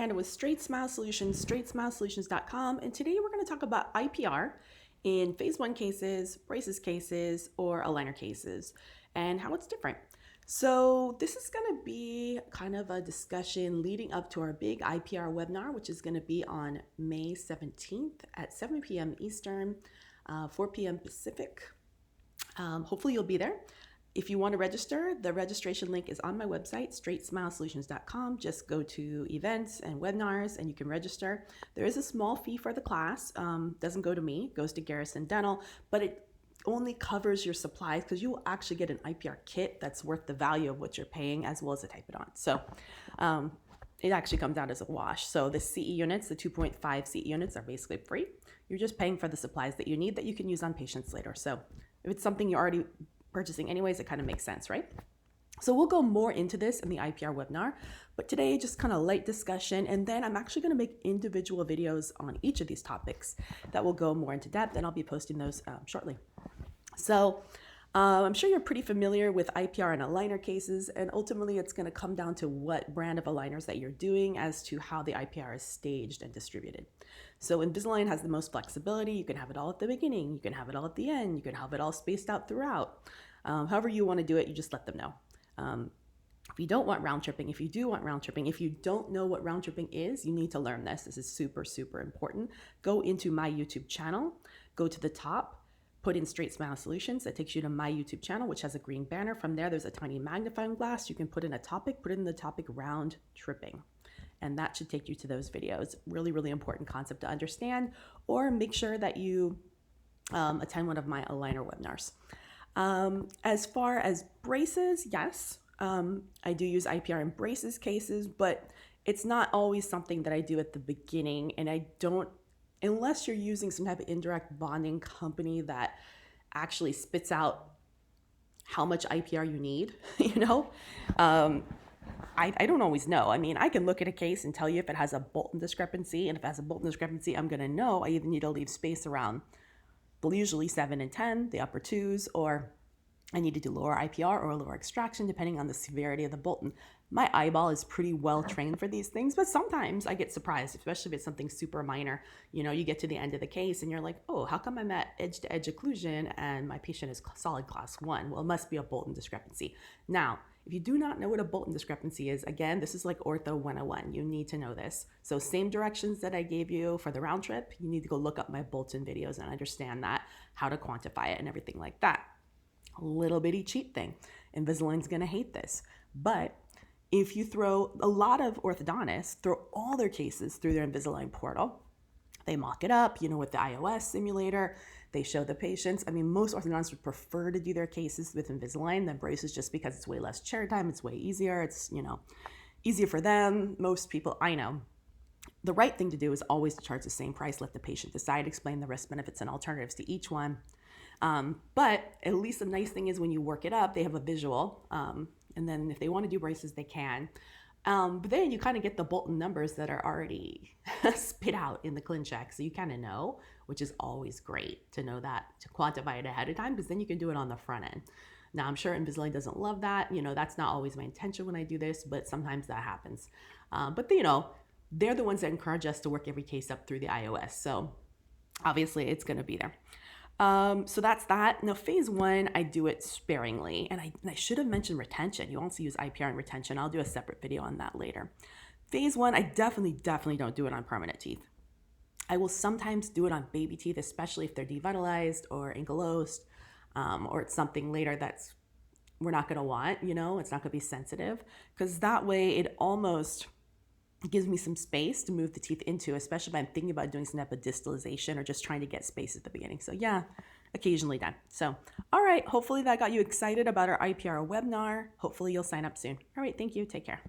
And with Straightsmile Solutions, straightsmilesolutions.com, and today we're going to talk about IPR in phase 1 cases, braces cases, or aligner cases, and how it's different. So this is going to be kind of a discussion leading up to our big IPR webinar, which is going to be on May 17th at 7 p.m. Eastern, 4 p.m. Pacific. Hopefully you'll be there. If you want to register, the registration link is on my website, straightsmilesolutions.com. Just go to events and webinars and you can register. There is a small fee for the class. Doesn't go to me, it goes to Garrison Dental, but it only covers your supplies because you will actually get an IPR kit that's worth the value of what you're paying as well as a Typodont. So it actually comes out as a wash. So the CE units, the 2.5 CE units are basically free. You're just paying for the supplies that you need that you can use on patients later. So if it's something you're already purchasing anyways, it kind of makes sense, right? So we'll go more into this in the IPR webinar, but today just kind of light discussion, and then I'm actually going to make individual videos on each of these topics that will go more into depth, and I'll be posting those shortly. So I'm sure you're pretty familiar with IPR and aligner cases, and ultimately it's going to come down to what brand of aligners that you're doing as to how the IPR is staged and distributed. So Invisalign has the most flexibility. You can have it all at the beginning, you can have it all at the end, you can have it all spaced out throughout. However you want to do it, you just let them know. If you don't want round tripping, if you do want round tripping, if you don't know what round tripping is, you need to learn this. This is super, super important. Go into my YouTube channel, go to the top, put in Straightsmile Solutions. That takes you to my YouTube channel, which has a green banner. From there, there's a tiny magnifying glass. You can put in a topic, put in the topic round tripping. And that should take you to those videos. Really, really important concept to understand, or make sure that you attend one of my aligner webinars. As far as braces, yes, I do use IPR in braces cases, but it's not always something that I do at the beginning, and I don't, unless you're using some type of indirect bonding company that actually spits out how much IPR you need, I don't always know. I mean, I can look at a case and tell you if it has a Bolton discrepancy, and if it has a Bolton discrepancy, I'm going to know I either need to leave space around usually 7 and 10, the upper twos, or I need to do lower IPR or lower extraction depending on the severity of the Bolton. My eyeball is pretty well trained for these things, but sometimes I get surprised, especially if it's something super minor. You get to the end of the case and you're like, oh, how come I'm at edge-to-edge occlusion and my patient is solid class 1? Well, it must be a Bolton discrepancy. Now, if you do not know what a Bolton discrepancy is, again, this is like Ortho 101. You need to know this. So same directions that I gave you for the round trip, you need to go look up my Bolton videos and understand that, how to quantify it and everything like that. A little bitty cheat thing. Invisalign's going to hate this. But if you throw, a lot of orthodontists throw all their cases through their Invisalign portal. They mock it up, with the iOS simulator. They show the patients. I mean, most orthodontists would prefer to do their cases with Invisalign than braces just because it's way less chair time. It's way easier. It's, easier for them. Most people, I know. The right thing to do is always to charge the same price. Let the patient decide, explain the risk benefits and alternatives to each one. But at least the nice thing is when you work it up, they have a visual. And then if they want to do braces, they can. But then you kind of get the Bolton numbers that are already spit out in the Clincheck. So you kind of know, which is always great to know that, to quantify it ahead of time, because then you can do it on the front end. Now, I'm sure Invisalign doesn't love that. That's not always my intention when I do this, but sometimes that happens. But they're the ones that encourage us to work every case up through the iOS. So obviously it's going to be there. So that's that. Now, phase 1, I do it sparingly, and I should have mentioned retention. You also use IPR and retention. I'll do a separate video on that later. Phase 1, I definitely don't do it on permanent teeth. I will sometimes do it on baby teeth, especially if they're devitalized or ankylosed, or it's something later that's we're not going to want, it's not going to be sensitive, because that way it almost gives me some space to move the teeth into, especially if I'm thinking about doing some type of distalization or just trying to get space at the beginning. So yeah, occasionally done. So, all right, hopefully that got you excited about our IPR webinar. Hopefully you'll sign up soon. All right, thank you. Take care.